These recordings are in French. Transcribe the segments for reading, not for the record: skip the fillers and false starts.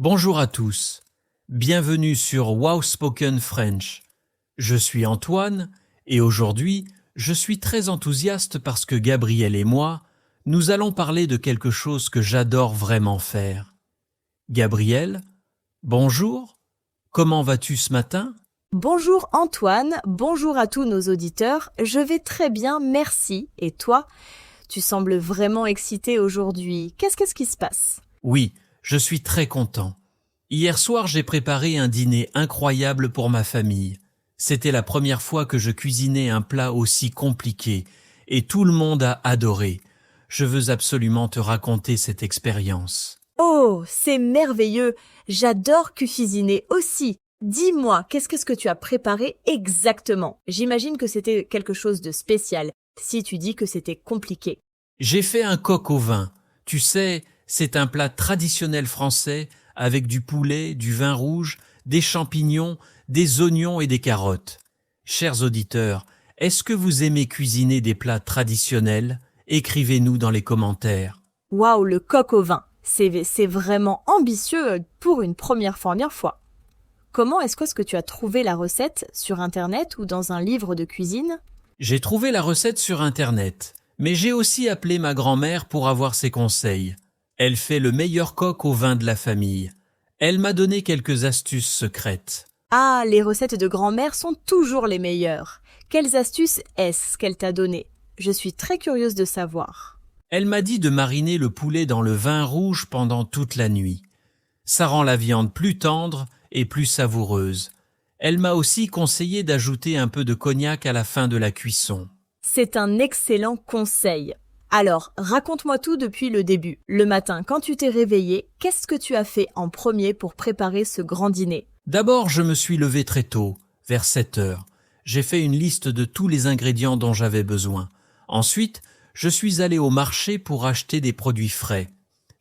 Bonjour à tous, bienvenue sur Wow Spoken French. Je suis Antoine et aujourd'hui, je suis très enthousiaste parce que Gabriel et moi, nous allons parler de quelque chose que j'adore vraiment faire. Gabriel, bonjour, comment vas-tu ce matin? Bonjour Antoine, bonjour à tous nos auditeurs, je vais très bien, merci. Et toi? Tu sembles vraiment excité aujourd'hui. Qu'est-ce qui se passe? Oui, je suis très content. Hier soir, j'ai préparé un dîner incroyable pour ma famille. C'était la première fois que je cuisinais un plat aussi compliqué et tout le monde a adoré. Je veux absolument te raconter cette expérience. Oh, c'est merveilleux, j'adore cuisiner aussi. Dis-moi, qu'est-ce que tu as préparé exactement? J'imagine que c'était quelque chose de spécial, si tu dis que c'était compliqué. J'ai fait un coq au vin. Tu sais, c'est un plat traditionnel français avec du poulet, du vin rouge, des champignons, des oignons et des carottes. Chers auditeurs, est-ce que vous aimez cuisiner des plats traditionnels? Écrivez-nous dans les commentaires. Waouh, le coq au vin, c'est vraiment ambitieux pour une première fois. Comment est-ce que tu as trouvé la recette sur Internet ou dans un livre de cuisine? J'ai trouvé la recette sur Internet, mais j'ai aussi appelé ma grand-mère pour avoir ses conseils. Elle fait le meilleur coq au vin de la famille. Elle m'a donné quelques astuces secrètes. Ah, les recettes de grand-mère sont toujours les meilleures. Quelles astuces est-ce qu'elle t'a données? Je suis très curieuse de savoir. Elle m'a dit de mariner le poulet dans le vin rouge pendant toute la nuit. Ça rend la viande plus tendre et plus savoureuse. Elle m'a aussi conseillé d'ajouter un peu de cognac à la fin de la cuisson. C'est un excellent conseil. Alors, raconte-moi tout depuis le début. Le matin, quand tu t'es réveillé, qu'est-ce que tu as fait en premier pour préparer ce grand dîner? D'abord, je me suis levé très tôt, vers 7 heures. J'ai fait une liste de tous les ingrédients dont j'avais besoin. Ensuite, je suis allé au marché pour acheter des produits frais.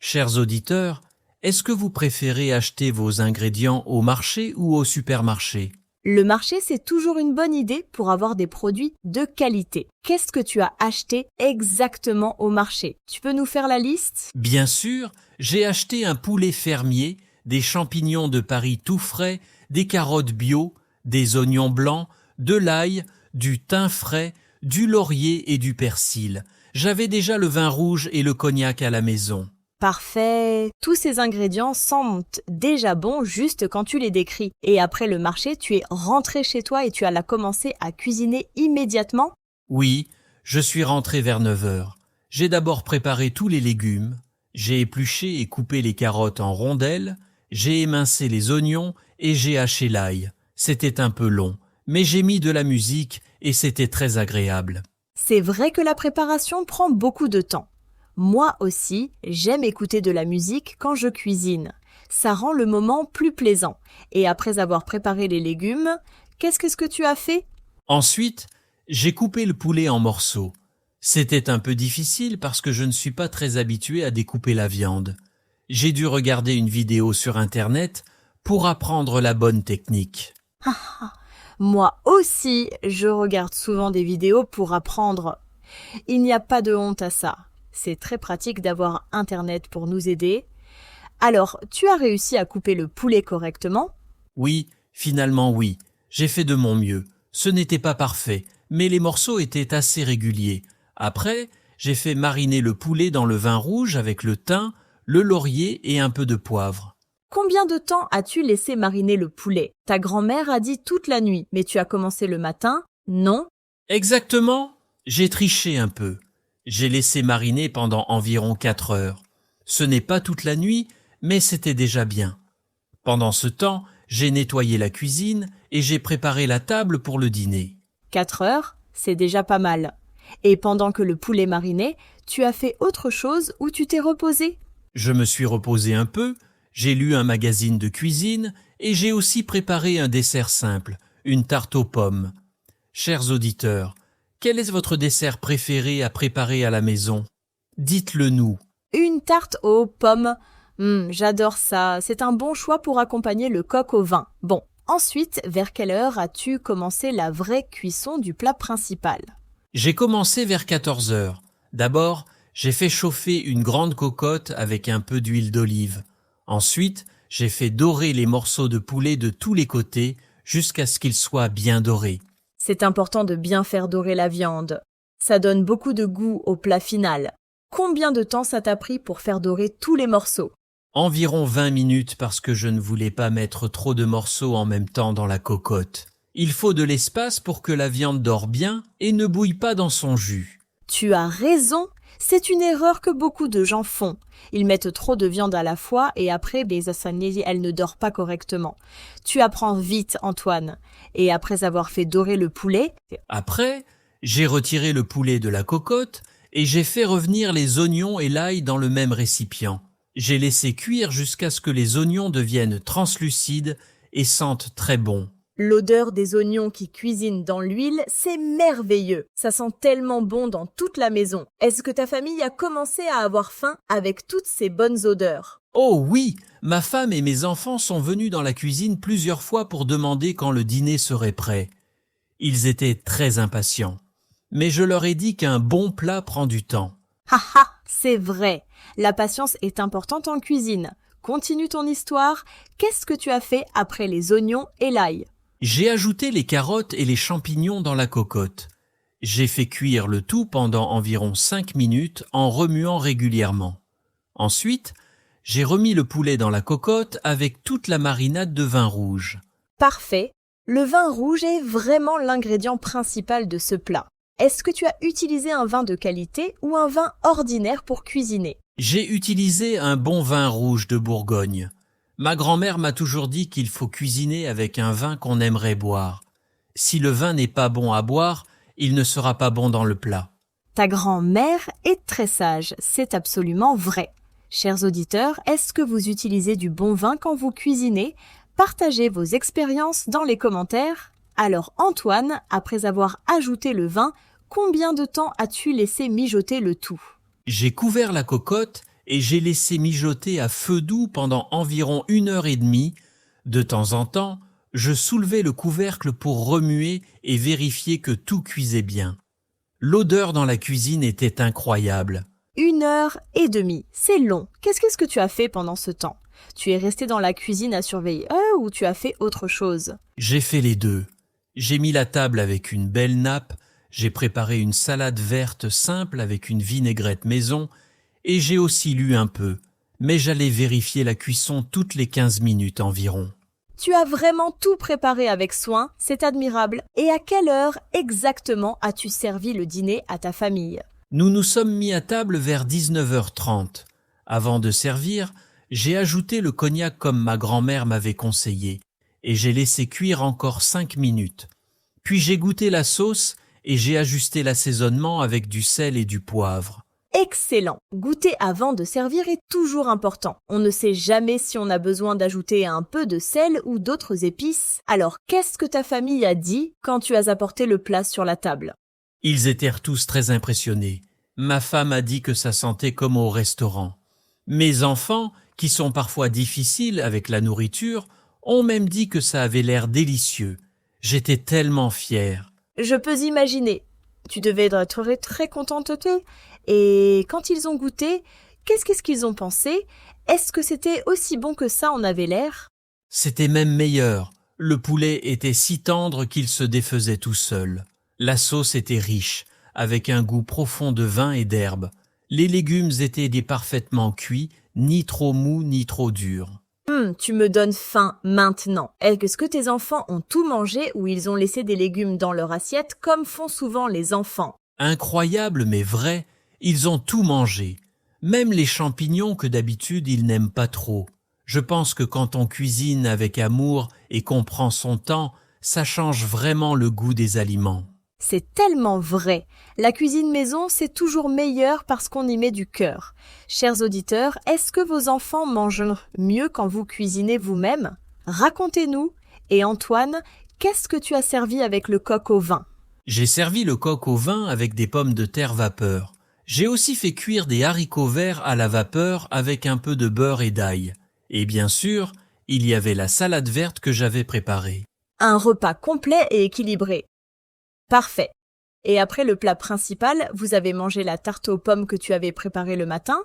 Chers auditeurs, est-ce que vous préférez acheter vos ingrédients au marché ou au supermarché? Le marché, c'est toujours une bonne idée pour avoir des produits de qualité. Qu'est-ce que tu as acheté exactement au marché? Tu peux nous faire la liste? Bien sûr, j'ai acheté un poulet fermier, des champignons de Paris tout frais, des carottes bio, des oignons blancs, de l'ail, du thym frais, du laurier et du persil. J'avais déjà le vin rouge et le cognac à la maison. Parfait. Tous ces ingrédients sentent déjà bons juste quand tu les décris. Et après le marché, tu es rentré chez toi et tu as commencé à cuisiner immédiatement? Oui, je suis rentré vers 9 heures. J'ai d'abord préparé tous les légumes. J'ai épluché et coupé les carottes en rondelles. J'ai émincé les oignons et j'ai haché l'ail. C'était un peu long, mais j'ai mis de la musique et c'était très agréable. C'est vrai que la préparation prend beaucoup de temps. Moi aussi, j'aime écouter de la musique quand je cuisine. Ça rend le moment plus plaisant. Et après avoir préparé les légumes, qu'est-ce que tu as fait? Ensuite, j'ai coupé le poulet en morceaux. C'était un peu difficile parce que je ne suis pas très habitué à découper la viande. J'ai dû regarder une vidéo sur Internet pour apprendre la bonne technique. Moi aussi, je regarde souvent des vidéos pour apprendre. Il n'y a pas de honte à ça. C'est très pratique d'avoir Internet pour nous aider. Alors, tu as réussi à couper le poulet correctement? Oui, finalement oui, j'ai fait de mon mieux. Ce n'était pas parfait, mais les morceaux étaient assez réguliers. Après, j'ai fait mariner le poulet dans le vin rouge avec le thym, le laurier et un peu de poivre. Combien de temps as-tu laissé mariner le poulet? Ta grand-mère a dit toute la nuit, mais tu as commencé le matin? Non? Exactement, j'ai triché un peu. J'ai laissé mariner pendant environ 4 heures. Ce n'est pas toute la nuit, mais c'était déjà bien. Pendant ce temps, j'ai nettoyé la cuisine et j'ai préparé la table pour le dîner. 4 heures, c'est déjà pas mal. Et pendant que le poulet marinait, tu as fait autre chose ou tu t'es reposé? Je me suis reposé un peu, j'ai lu un magazine de cuisine et j'ai aussi préparé un dessert simple, une tarte aux pommes. Chers auditeurs, quel est votre dessert préféré à préparer à la maison? Dites-le nous. Une tarte aux pommes. J'adore ça. C'est un bon choix pour accompagner le coq au vin. Bon, ensuite, vers quelle heure as-tu commencé la vraie cuisson du plat principal? J'ai commencé vers 14 heures. D'abord, j'ai fait chauffer une grande cocotte avec un peu d'huile d'olive. Ensuite, J'ai fait dorer les morceaux de poulet de tous les côtés jusqu'à ce qu'ils soient bien dorés. C'est important de bien faire dorer la viande. Ça donne beaucoup de goût au plat final. Combien de temps ça t'a pris pour faire dorer tous les morceaux? Environ 20 minutes parce que je ne voulais pas mettre trop de morceaux en même temps dans la cocotte. Il faut de l'espace pour que la viande dore bien et ne bouille pas dans son jus. Tu as raison, c'est une erreur que beaucoup de gens font. Ils mettent trop de viande à la fois et après, elle ne dort pas correctement. Tu apprends vite, Antoine. Et après avoir fait dorer le poulet... Après, j'ai retiré le poulet de la cocotte et j'ai fait revenir les oignons et l'ail dans le même récipient. J'ai laissé cuire jusqu'à ce que les oignons deviennent translucides et sentent très bon. L'odeur des oignons qui cuisinent dans l'huile, c'est merveilleux. Ça sent tellement bon dans toute la maison. Est-ce que ta famille a commencé à avoir faim avec toutes ces bonnes odeurs? Oh oui, ma femme et mes enfants sont venus dans la cuisine plusieurs fois pour demander quand le dîner serait prêt. Ils étaient très impatients. Mais je leur ai dit qu'un bon plat prend du temps. Haha, c'est vrai. La patience est importante en cuisine. Continue ton histoire. Qu'est-ce que tu as fait après les oignons et l'ail? J'ai ajouté les carottes et les champignons dans la cocotte. J'ai fait cuire le tout pendant environ 5 minutes en remuant régulièrement. Ensuite, j'ai remis le poulet dans la cocotte avec toute la marinade de vin rouge. Parfait. Le vin rouge est vraiment l'ingrédient principal de ce plat. Est-ce que tu as utilisé un vin de qualité ou un vin ordinaire pour cuisiner? J'ai utilisé un bon vin rouge de Bourgogne. Ma grand-mère m'a toujours dit qu'il faut cuisiner avec un vin qu'on aimerait boire. Si le vin n'est pas bon à boire, il ne sera pas bon dans le plat. Ta grand-mère est très sage, c'est absolument vrai. Chers auditeurs, est-ce que vous utilisez du bon vin quand vous cuisinez? Partagez vos expériences dans les commentaires. Alors Antoine, après avoir ajouté le vin, combien de temps as-tu laissé mijoter le tout? J'ai couvert la cocotte et j'ai laissé mijoter à feu doux pendant environ 1h30. De temps en temps, je soulevais le couvercle pour remuer et vérifier que tout cuisait bien. L'odeur dans la cuisine était incroyable. 1h30, c'est long. Qu'est-ce que tu as fait pendant ce temps? Tu es resté dans la cuisine à surveiller ou tu as fait autre chose? J'ai fait les deux. J'ai mis la table avec une belle nappe, j'ai préparé une salade verte simple avec une vinaigrette maison et j'ai aussi lu un peu. Mais j'allais vérifier la cuisson toutes les 15 minutes environ. Tu as vraiment tout préparé avec soin, c'est admirable. Et à quelle heure exactement as-tu servi le dîner à ta famille? Nous nous sommes mis à table vers 19h30. Avant de servir, j'ai ajouté le cognac comme ma grand-mère m'avait conseillé et j'ai laissé cuire encore 5 minutes. Puis j'ai goûté la sauce et j'ai ajusté l'assaisonnement avec du sel et du poivre. Excellent. Goûter avant de servir est toujours important. On ne sait jamais si on a besoin d'ajouter un peu de sel ou d'autres épices. Alors, qu'est-ce que ta famille a dit quand tu as apporté le plat sur la table? Ils étaient tous très impressionnés. Ma femme a dit que ça sentait comme au restaurant. Mes enfants, qui sont parfois difficiles avec la nourriture, ont même dit que ça avait l'air délicieux. J'étais tellement fier. Je peux imaginer. Tu devais être très contente d'eux. Et quand ils ont goûté, qu'est-ce qu'ils ont pensé? Est-ce que c'était aussi bon que ça en avait l'air? C'était même meilleur. Le poulet était si tendre qu'il se défaisait tout seul. La sauce était riche, avec un goût profond de vin et d'herbe. Les légumes étaient parfaitement cuits, ni trop mous ni trop durs. Tu me donnes faim maintenant. Est-ce que tes enfants ont tout mangé ou ils ont laissé des légumes dans leur assiette comme font souvent les enfants? Incroyable mais vrai, ils ont tout mangé. Même les champignons que d'habitude ils n'aiment pas trop. Je pense que quand on cuisine avec amour et qu'on prend son temps, ça change vraiment le goût des aliments. C'est tellement vrai. La cuisine maison, c'est toujours meilleur parce qu'on y met du cœur. Chers auditeurs, est-ce que vos enfants mangent mieux quand vous cuisinez vous-même? Racontez-nous. Et Antoine, qu'est-ce que tu as servi avec le coq au vin? J'ai servi le coq au vin avec des pommes de terre vapeur. J'ai aussi fait cuire des haricots verts à la vapeur avec un peu de beurre et d'ail. Et bien sûr, il y avait la salade verte que j'avais préparée. Un repas complet et équilibré. Parfait. Et après le plat principal, vous avez mangé la tarte aux pommes que tu avais préparée le matin?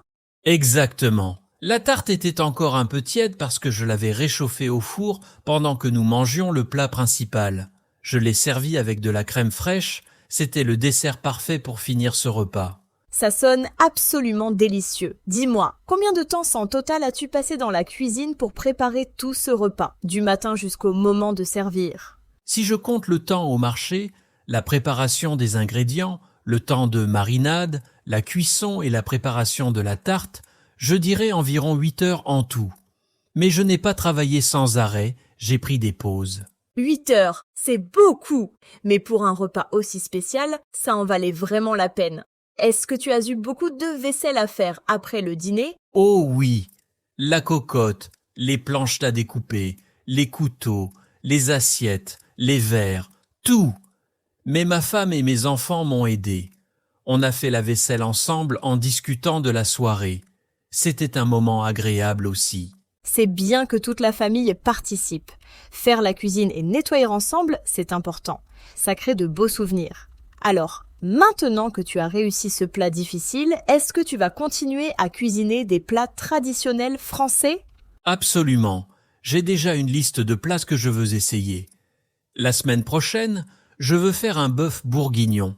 Exactement. La tarte était encore un peu tiède parce que je l'avais réchauffée au four pendant que nous mangions le plat principal. Je l'ai servi avec de la crème fraîche, c'était le dessert parfait pour finir ce repas. Ça sonne absolument délicieux. Dis-moi, combien de temps en total as-tu passé dans la cuisine pour préparer tout ce repas, du matin jusqu'au moment de servir? Si je compte le temps au marché, la préparation des ingrédients, le temps de marinade, la cuisson et la préparation de la tarte, je dirais environ 8 heures en tout. Mais je n'ai pas travaillé sans arrêt, j'ai pris des pauses. 8 heures, c'est beaucoup. Mais pour un repas aussi spécial, ça en valait vraiment la peine. Est-ce que tu as eu beaucoup de vaisselle à faire après le dîner? Oh oui, la cocotte, les planches à découper, les couteaux, les assiettes, les verres, tout. Mais ma femme et mes enfants m'ont aidé. On a fait la vaisselle ensemble en discutant de la soirée. C'était un moment agréable aussi. C'est bien que toute la famille participe. Faire la cuisine et nettoyer ensemble, c'est important. Ça crée de beaux souvenirs. Alors, maintenant que tu as réussi ce plat difficile, est-ce que tu vas continuer à cuisiner des plats traditionnels français? Absolument. J'ai déjà une liste de plats que je veux essayer. La semaine prochaine, je veux faire un bœuf bourguignon.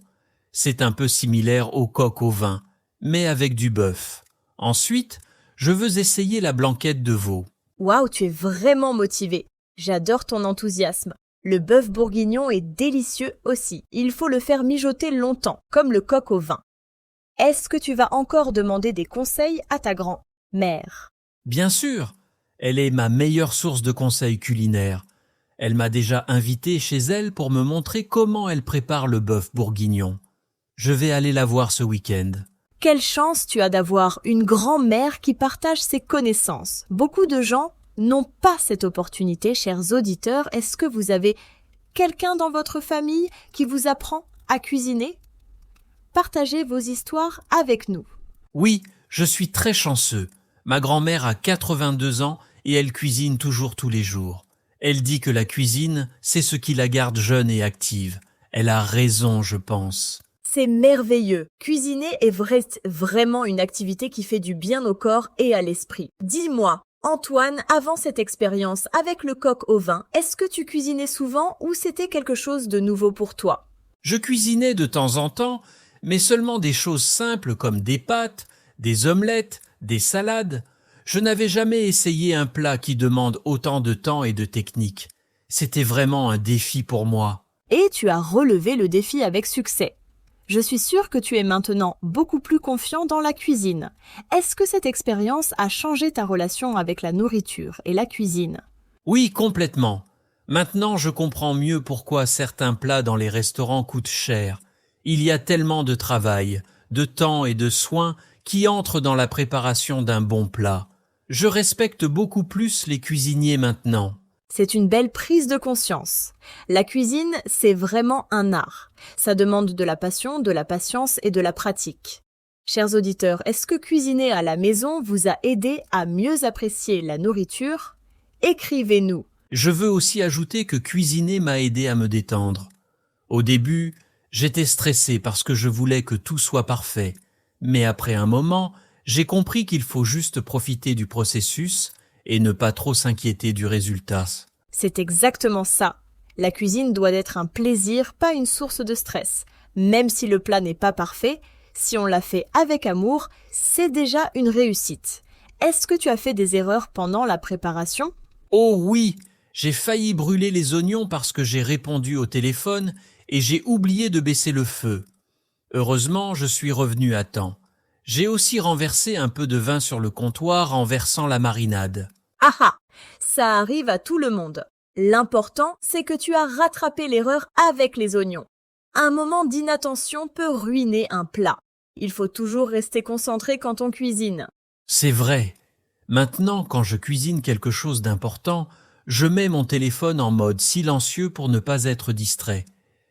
C'est un peu similaire au coq au vin, mais avec du bœuf. Ensuite, je veux essayer la blanquette de veau. Waouh, tu es vraiment motivé. J'adore ton enthousiasme. Le bœuf bourguignon est délicieux aussi. Il faut le faire mijoter longtemps, comme le coq au vin. Est-ce que tu vas encore demander des conseils à ta grand-mère? Bien sûr, elle est ma meilleure source de conseils culinaires. Elle m'a déjà invité chez elle pour me montrer comment elle prépare le bœuf bourguignon. Je vais aller la voir ce week-end. Quelle chance tu as d'avoir une grand-mère qui partage ses connaissances. Beaucoup de gens n'ont pas cette opportunité, chers auditeurs. Est-ce que vous avez quelqu'un dans votre famille qui vous apprend à cuisiner? Partagez vos histoires avec nous. Oui, je suis très chanceux. Ma grand-mère a 82 ans et elle cuisine toujours tous les jours. Elle dit que la cuisine, c'est ce qui la garde jeune et active. Elle a raison, je pense. C'est merveilleux. Cuisiner est vraiment une activité qui fait du bien au corps et à l'esprit. Dis-moi, Antoine, avant cette expérience avec le coq au vin, est-ce que tu cuisinais souvent ou c'était quelque chose de nouveau pour toi? Je cuisinais de temps en temps, mais seulement des choses simples comme des pâtes, des omelettes, des salades. Je n'avais jamais essayé un plat qui demande autant de temps et de technique. C'était vraiment un défi pour moi. Et tu as relevé le défi avec succès. Je suis sûre que tu es maintenant beaucoup plus confiant dans la cuisine. Est-ce que cette expérience a changé ta relation avec la nourriture et la cuisine? Oui, complètement. Maintenant, je comprends mieux pourquoi certains plats dans les restaurants coûtent cher. Il y a tellement de travail, de temps et de soins qui entrent dans la préparation d'un bon plat. Je respecte beaucoup plus les cuisiniers maintenant. C'est une belle prise de conscience. La cuisine, c'est vraiment un art. Ça demande de la passion, de la patience et de la pratique. Chers auditeurs, est-ce que cuisiner à la maison vous a aidé à mieux apprécier la nourriture? Écrivez-nous. Je veux aussi ajouter que cuisiner m'a aidé à me détendre. Au début, j'étais stressé parce que je voulais que tout soit parfait. Mais après un moment, j'ai compris qu'il faut juste profiter du processus et ne pas trop s'inquiéter du résultat. C'est exactement ça. La cuisine doit être un plaisir, pas une source de stress. Même si le plat n'est pas parfait, si on l'a fait avec amour, c'est déjà une réussite. Est-ce que tu as fait des erreurs pendant la préparation? Oh oui, j'ai failli brûler les oignons parce que j'ai répondu au téléphone et j'ai oublié de baisser le feu. Heureusement, je suis revenu à temps. J'ai aussi renversé un peu de vin sur le comptoir en versant la marinade. Ah ah! Ça arrive à tout le monde. L'important, c'est que tu as rattrapé l'erreur avec les oignons. Un moment d'inattention peut ruiner un plat. Il faut toujours rester concentré quand on cuisine. C'est vrai. Maintenant, quand je cuisine quelque chose d'important, je mets mon téléphone en mode silencieux pour ne pas être distrait.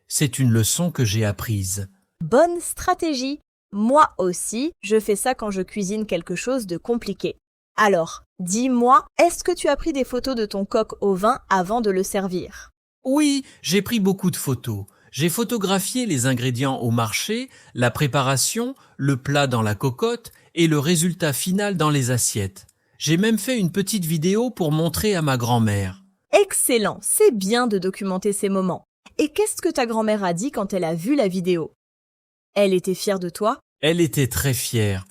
C'est une leçon que j'ai apprise. Bonne stratégie! Moi aussi, je fais ça quand je cuisine quelque chose de compliqué. Alors, dis-moi, est-ce que tu as pris des photos de ton coq au vin avant de le servir? Oui, j'ai pris beaucoup de photos. J'ai photographié les ingrédients au marché, la préparation, le plat dans la cocotte et le résultat final dans les assiettes. J'ai même fait une petite vidéo pour montrer à ma grand-mère. Excellent, c'est bien de documenter ces moments. Et qu'est-ce que ta grand-mère a dit quand elle a vu la vidéo? Elle était fière de toi? Elle était très fière.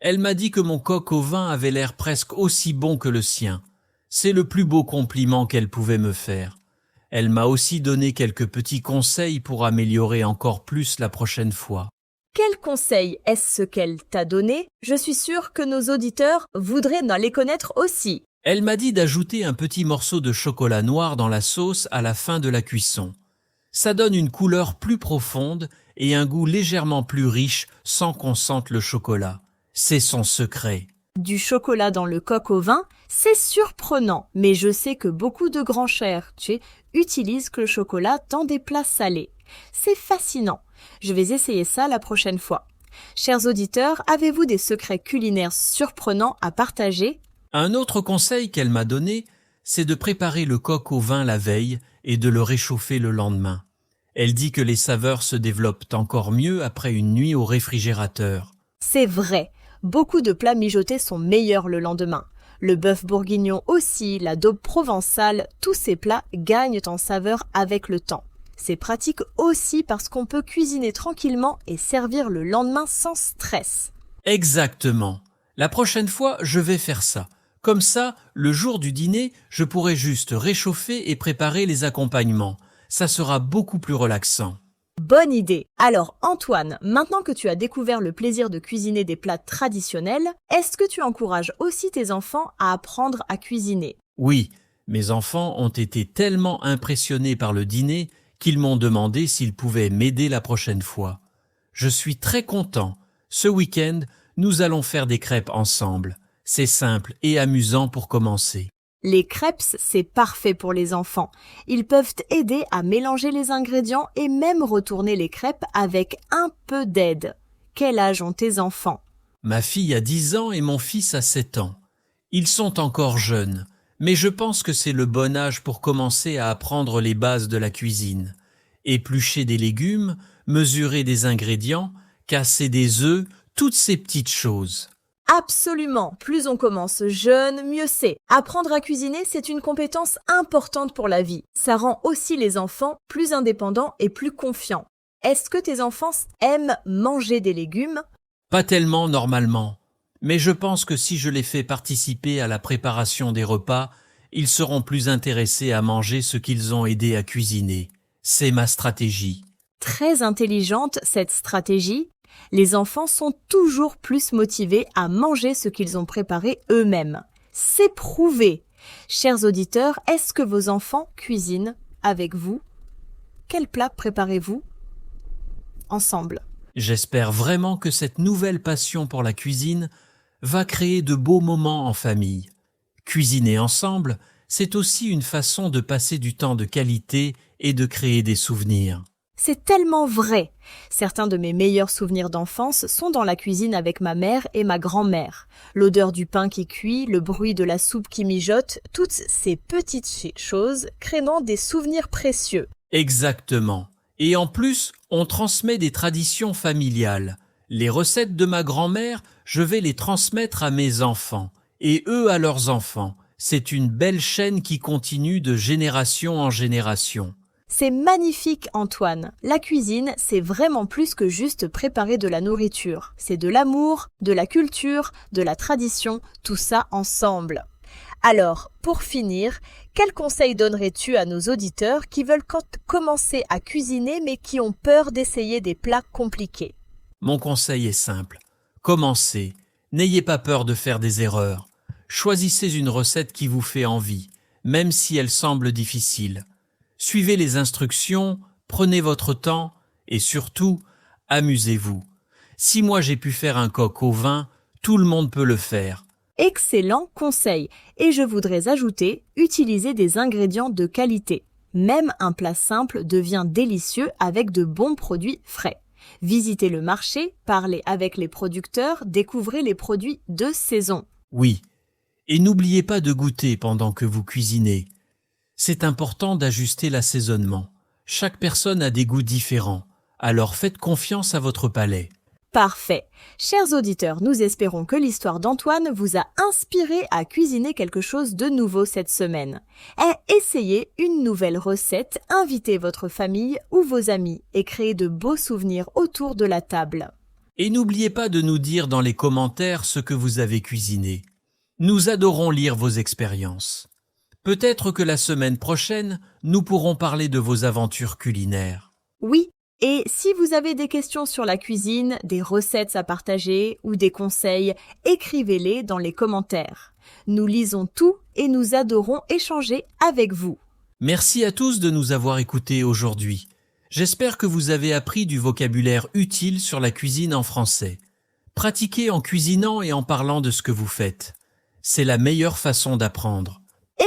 Elle m'a dit que mon coq au vin avait l'air presque aussi bon que le sien. C'est le plus beau compliment qu'elle pouvait me faire. Elle m'a aussi donné quelques petits conseils pour améliorer encore plus la prochaine fois. Quel conseil est-ce qu'elle t'a donné? Je suis sûre que nos auditeurs voudraient les connaître aussi. Elle m'a dit d'ajouter un petit morceau de chocolat noir dans la sauce à la fin de la cuisson. Ça donne une couleur plus profonde et un goût légèrement plus riche sans qu'on sente le chocolat. C'est son secret. Du chocolat dans le coq au vin, c'est surprenant, mais je sais que beaucoup de grands chefs utilisent le chocolat dans des plats salés. C'est fascinant. Je vais essayer ça la prochaine fois. Chers auditeurs, avez-vous des secrets culinaires surprenants à partager? Un autre conseil qu'elle m'a donné, c'est de préparer le coq au vin la veille et de le réchauffer le lendemain. Elle dit que les saveurs se développent encore mieux après une nuit au réfrigérateur. C'est vrai. Beaucoup de plats mijotés sont meilleurs le lendemain. Le bœuf bourguignon aussi, la daube provençale, tous ces plats gagnent en saveur avec le temps. C'est pratique aussi parce qu'on peut cuisiner tranquillement et servir le lendemain sans stress. Exactement. La prochaine fois, je vais faire ça. Comme ça, le jour du dîner, je pourrai juste réchauffer et préparer les accompagnements. Ça sera beaucoup plus relaxant. Bonne idée. Alors Antoine, maintenant que tu as découvert le plaisir de cuisiner des plats traditionnels, est-ce que tu encourages aussi tes enfants à apprendre à cuisiner? Oui, mes enfants ont été tellement impressionnés par le dîner qu'ils m'ont demandé s'ils pouvaient m'aider la prochaine fois. Je suis très content. Ce week-end, nous allons faire des crêpes ensemble. C'est simple et amusant pour commencer. Les crêpes, c'est parfait pour les enfants. Ils peuvent aider à mélanger les ingrédients et même retourner les crêpes avec un peu d'aide. Quel âge ont tes enfants? Ma fille a 10 ans et mon fils a 7 ans. Ils sont encore jeunes, mais je pense que c'est le bon âge pour commencer à apprendre les bases de la cuisine. Éplucher des légumes, mesurer des ingrédients, casser des œufs, toutes ces petites choses. Absolument. Plus on commence jeune, mieux c'est. Apprendre à cuisiner, c'est une compétence importante pour la vie. Ça rend aussi les enfants plus indépendants et plus confiants. Est-ce que tes enfants aiment manger des légumes? Pas tellement normalement, mais je pense que si je les fais participer à la préparation des repas, ils seront plus intéressés à manger ce qu'ils ont aidé à cuisiner. C'est ma stratégie. Très intelligente cette stratégie. Les enfants sont toujours plus motivés à manger ce qu'ils ont préparé eux-mêmes. C'est prouvé. Chers auditeurs, est-ce que vos enfants cuisinent avec vous? Quel plat préparez-vous ensemble? J'espère vraiment que cette nouvelle passion pour la cuisine va créer de beaux moments en famille. Cuisiner ensemble, c'est aussi une façon de passer du temps de qualité et de créer des souvenirs. C'est tellement vrai. Certains de mes meilleurs souvenirs d'enfance sont dans la cuisine avec ma mère et ma grand-mère. L'odeur du pain qui cuit, le bruit de la soupe qui mijote, toutes ces petites choses créant des souvenirs précieux. Exactement. Et en plus, on transmet des traditions familiales. Les recettes de ma grand-mère, je vais les transmettre à mes enfants, et eux à leurs enfants. C'est une belle chaîne qui continue de génération en génération. C'est magnifique, Antoine. La cuisine, c'est vraiment plus que juste préparer de la nourriture. C'est de l'amour, de la culture, de la tradition, tout ça ensemble. Alors, pour finir, quel conseil donnerais-tu à nos auditeurs qui veulent commencer à cuisiner mais qui ont peur d'essayer des plats compliqués? Mon conseil est simple. Commencez. N'ayez pas peur de faire des erreurs. Choisissez une recette qui vous fait envie, même si elle semble difficile. Suivez les instructions, prenez votre temps et surtout, amusez-vous. Si moi j'ai pu faire un coq au vin, tout le monde peut le faire. Excellent conseil. Et je voudrais ajouter, utilisez des ingrédients de qualité. Même un plat simple devient délicieux avec de bons produits frais. Visitez le marché, parlez avec les producteurs, découvrez les produits de saison. Oui, et n'oubliez pas de goûter pendant que vous cuisinez. C'est important d'ajuster l'assaisonnement. Chaque personne a des goûts différents, alors faites confiance à votre palais. Parfait. Chers auditeurs, nous espérons que l'histoire d'Antoine vous a inspiré à cuisiner quelque chose de nouveau cette semaine. Essayez une nouvelle recette, invitez votre famille ou vos amis et créez de beaux souvenirs autour de la table. Et n'oubliez pas de nous dire dans les commentaires ce que vous avez cuisiné. Nous adorons lire vos expériences. Peut-être que la semaine prochaine, nous pourrons parler de vos aventures culinaires. Oui, et si vous avez des questions sur la cuisine, des recettes à partager ou des conseils, écrivez-les dans les commentaires. Nous lisons tout et nous adorons échanger avec vous. Merci à tous de nous avoir écoutés aujourd'hui. J'espère que vous avez appris du vocabulaire utile sur la cuisine en français. Pratiquez en cuisinant et en parlant de ce que vous faites. C'est la meilleure façon d'apprendre.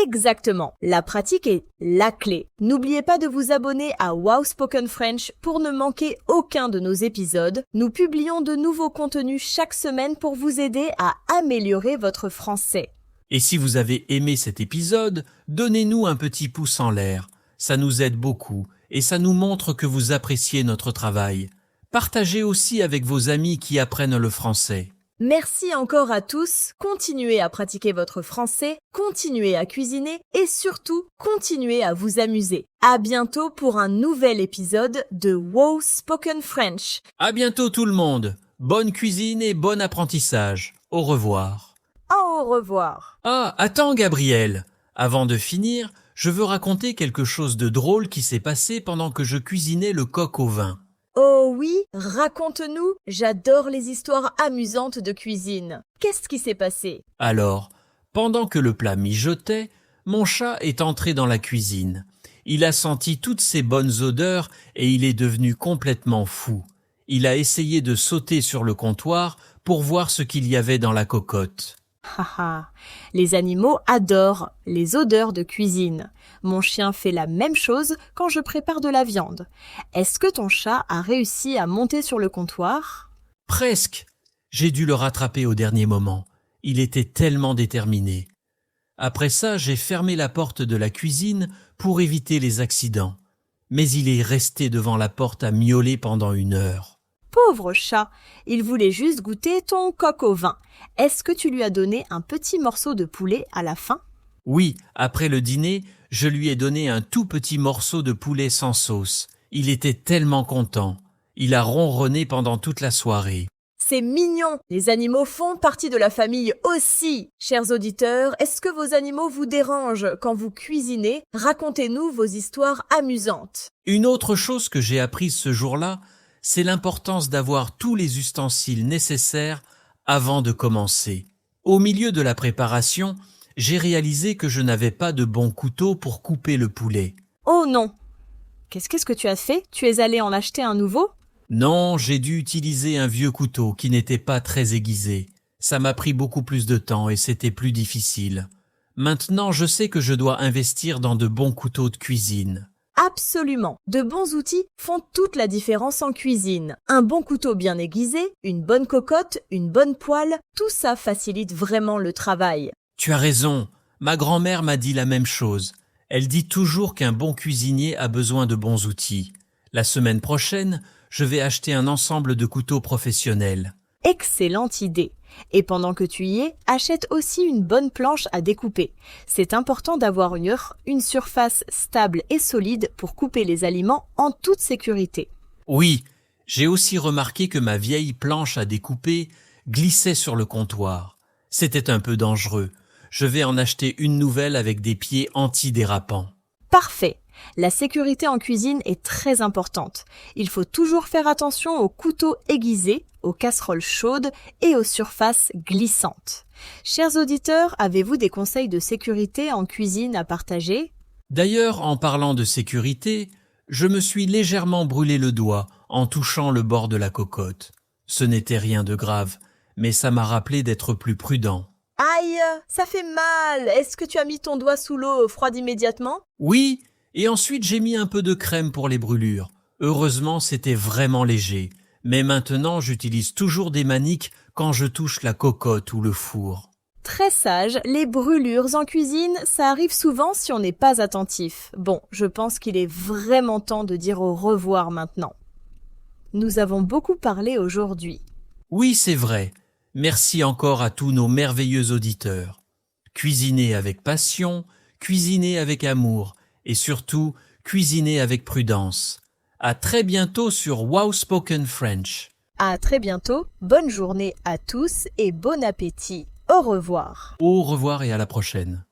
Exactement, la pratique est la clé. N'oubliez pas de vous abonner à Wow Spoken French pour ne manquer aucun de nos épisodes. Nous publions de nouveaux contenus chaque semaine pour vous aider à améliorer votre français. Et si vous avez aimé cet épisode, donnez-nous un petit pouce en l'air. Ça nous aide beaucoup et ça nous montre que vous appréciez notre travail. Partagez aussi avec vos amis qui apprennent le français. Merci encore à tous, continuez à pratiquer votre français, continuez à cuisiner et surtout continuez à vous amuser. À bientôt pour un nouvel épisode de Wow Spoken French. À bientôt tout le monde. Bonne cuisine et bon apprentissage. Au revoir. Au revoir. Ah, attends Gabriel. Avant de finir, je veux raconter quelque chose de drôle qui s'est passé pendant que je cuisinais le coq au vin. Oh oui, raconte-nous, j'adore les histoires amusantes de cuisine. Qu'est-ce qui s'est passé? Alors, pendant que le plat mijotait, mon chat est entré dans la cuisine. Il a senti toutes ces bonnes odeurs et il est devenu complètement fou. Il a essayé de sauter sur le comptoir pour voir ce qu'il y avait dans la cocotte. Haha, les animaux adorent les odeurs de cuisine. Mon chien fait la même chose quand je prépare de la viande. Est-ce que ton chat a réussi à monter sur le comptoir? Presque. J'ai dû le rattraper au dernier moment. Il était tellement déterminé. Après ça, j'ai fermé la porte de la cuisine pour éviter les accidents. Mais il est resté devant la porte à miauler pendant 1 heure. Pauvre chat, il voulait juste goûter ton coq au vin. Est-ce que tu lui as donné un petit morceau de poulet à la fin? Oui, après le dîner, je lui ai donné un tout petit morceau de poulet sans sauce. Il était tellement content. Il a ronronné pendant toute la soirée. C'est mignon. Les animaux font partie de la famille aussi. Chers auditeurs, est-ce que vos animaux vous dérangent quand vous cuisinez? Racontez-nous vos histoires amusantes. Une autre chose que j'ai apprise ce jour-là, c'est l'importance d'avoir tous les ustensiles nécessaires avant de commencer. Au milieu de la préparation, j'ai réalisé que je n'avais pas de bon couteau pour couper le poulet. Oh non! Qu'est-ce que tu as fait? Tu es allé en acheter un nouveau? Non, j'ai dû utiliser un vieux couteau qui n'était pas très aiguisé. Ça m'a pris beaucoup plus de temps et c'était plus difficile. Maintenant, je sais que je dois investir dans de bons couteaux de cuisine. Absolument. De bons outils font toute la différence en cuisine. Un bon couteau bien aiguisé, une bonne cocotte, une bonne poêle, tout ça facilite vraiment le travail. Tu as raison. Ma grand-mère m'a dit la même chose. Elle dit toujours qu'un bon cuisinier a besoin de bons outils. La semaine prochaine, je vais acheter un ensemble de couteaux professionnels. Excellente idée. Et pendant que tu y es, achète aussi une bonne planche à découper. C'est important d'avoir une surface stable et solide pour couper les aliments en toute sécurité. Oui, j'ai aussi remarqué que ma vieille planche à découper glissait sur le comptoir. C'était un peu dangereux. Je vais en acheter une nouvelle avec des pieds antidérapants. Parfait. La sécurité en cuisine est très importante. Il faut toujours faire attention aux couteaux aiguisés, aux casseroles chaudes et aux surfaces glissantes. Chers auditeurs, avez-vous des conseils de sécurité en cuisine à partager? D'ailleurs, en parlant de sécurité, je me suis légèrement brûlé le doigt en touchant le bord de la cocotte. Ce n'était rien de grave, mais ça m'a rappelé d'être plus prudent. Aïe, ça fait mal. Est-ce que tu as mis ton doigt sous l'eau froide immédiatement? Oui, et ensuite j'ai mis un peu de crème pour les brûlures. Heureusement, c'était vraiment léger. Mais maintenant, j'utilise toujours des maniques quand je touche la cocotte ou le four. Très sage, les brûlures en cuisine, ça arrive souvent si on n'est pas attentif. Bon, je pense qu'il est vraiment temps de dire au revoir maintenant. Nous avons beaucoup parlé aujourd'hui. Oui, c'est vrai. Merci encore à tous nos merveilleux auditeurs. Cuisinez avec passion, cuisinez avec amour et surtout, cuisinez avec prudence. À très bientôt sur Wow Spoken French. À très bientôt, bonne journée à tous et bon appétit. Au revoir. Au revoir et à la prochaine.